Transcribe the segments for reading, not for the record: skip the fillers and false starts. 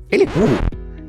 Ele é burro.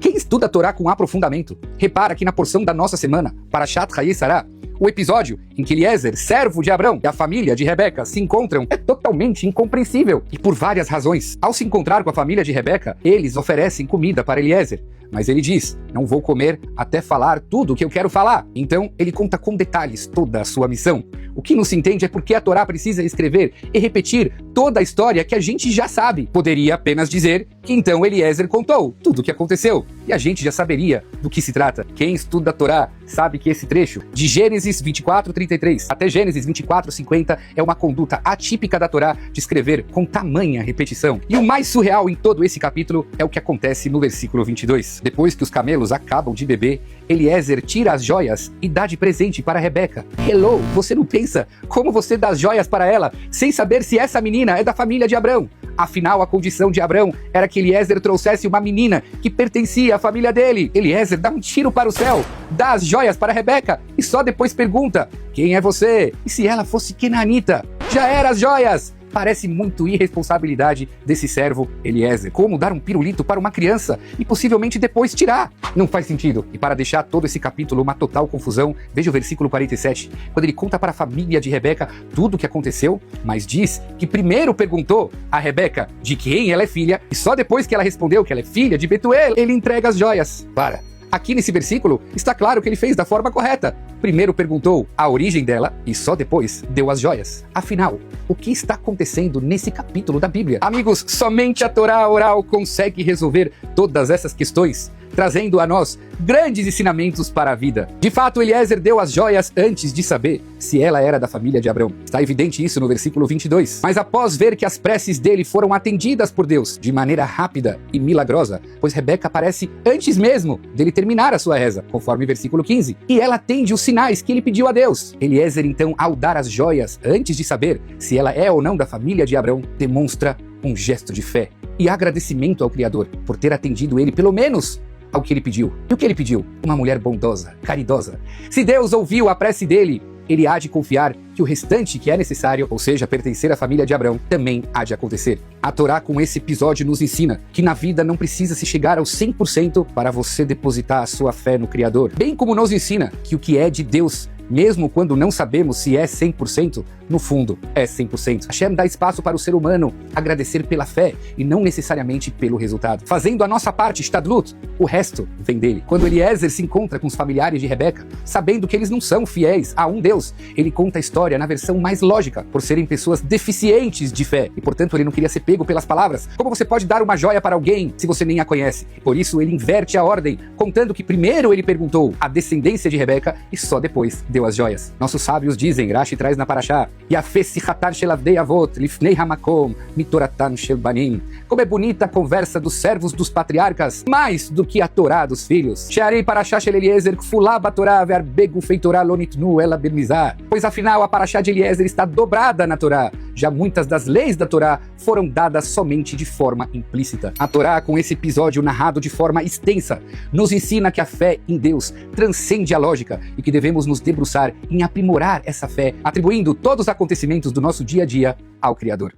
Quem estuda a Torá com aprofundamento, repara que na porção da nossa semana, Parashat Hayesará, o episódio em que Eliezer, servo de Abrão, e a família de Rebeca se encontram é totalmente incompreensível. E por várias razões. Ao se encontrar com a família de Rebeca, eles oferecem comida para Eliezer. Mas ele diz, não vou comer até falar tudo o que eu quero falar. Então ele conta com detalhes toda a sua missão. O que não se entende é porque a Torá precisa escrever e repetir toda a história que a gente já sabe. Poderia apenas dizer que então Eliezer contou tudo o que aconteceu. E a gente já saberia do que se trata. Quem estuda a Torá sabe que esse trecho, de Gênesis 24:33 até Gênesis 24:50, é uma conduta atípica da Torá de escrever com tamanha repetição. E o mais surreal em todo esse capítulo é o que acontece no versículo 22. Depois que os camelos acabam de beber, Eliezer tira as joias e dá de presente para Rebeca. Hello, você não pensa como você dá as joias para ela sem saber se essa menina é da família de Abrão? Afinal, a condição de Abrão era que Eliezer trouxesse uma menina que pertencia à família dele. Eliezer dá um tiro para o céu, dá as joias para Rebeca e só depois pergunta, quem é você? E se ela fosse Kenanita? Já era as joias! Parece muito irresponsabilidade desse servo Eliezer. Como dar um pirulito para uma criança e possivelmente depois tirar? Não faz sentido. E para deixar todo esse capítulo uma total confusão, veja o versículo 47, quando ele conta para a família de Rebeca tudo o que aconteceu, mas diz que primeiro perguntou a Rebeca de quem ela é filha e só depois que ela respondeu que ela é filha de Betuel, ele entrega as joias. Aqui nesse versículo está claro que ele fez da forma correta. Primeiro perguntou a origem dela e só depois deu as joias. Afinal, o que está acontecendo nesse capítulo da Bíblia? Amigos, somente a Torá oral consegue resolver todas essas questões, trazendo a nós grandes ensinamentos para a vida. De fato, Eliezer deu as joias antes de saber se ela era da família de Abrão. Está evidente isso no versículo 22. Mas após ver que as preces dele foram atendidas por Deus de maneira rápida e milagrosa, pois Rebeca aparece antes mesmo dele terminar a sua reza, conforme versículo 15, e ela atende os sinais que ele pediu a Deus. Eliezer, então, ao dar as joias antes de saber se ela é ou não da família de Abrão, demonstra um gesto de fé e agradecimento ao Criador por ter atendido ele pelo menos ao que ele pediu. E o que ele pediu? Uma mulher bondosa, caridosa. Se Deus ouviu a prece dele, ele há de confiar que o restante que é necessário, ou seja, pertencer à família de Abrão, também há de acontecer. A Torá com esse episódio nos ensina que na vida não precisa se chegar ao 100% para você depositar a sua fé no Criador. Bem como nos ensina que o que é de Deus, mesmo quando não sabemos se é 100%, no fundo é 100%. Hashem dá espaço para o ser humano agradecer pela fé e não necessariamente pelo resultado. Fazendo a nossa parte, Shtadlut, o resto vem dele. Quando Eliezer se encontra com os familiares de Rebeca, sabendo que eles não são fiéis a um Deus, ele conta a história na versão mais lógica, por serem pessoas deficientes de fé, e portanto ele não queria ser pego pelas palavras. Como você pode dar uma joia para alguém se você nem a conhece? Por isso ele inverte a ordem, contando que primeiro ele perguntou a descendência de Rebeca e só depois deu as joias. Nossos sábios dizem, Rashi traz na Parashá, como é bonita a conversa dos servos dos patriarcas, mais do que a Torá dos filhos. Pois afinal a Parashá de Eliezer está dobrada na Torá. Já muitas das leis da Torá foram dadas somente de forma implícita. A Torá, com esse episódio narrado de forma extensa, nos ensina que a fé em Deus transcende a lógica e que devemos nos debruçar em aprimorar essa fé, atribuindo todos os acontecimentos do nosso dia a dia ao Criador.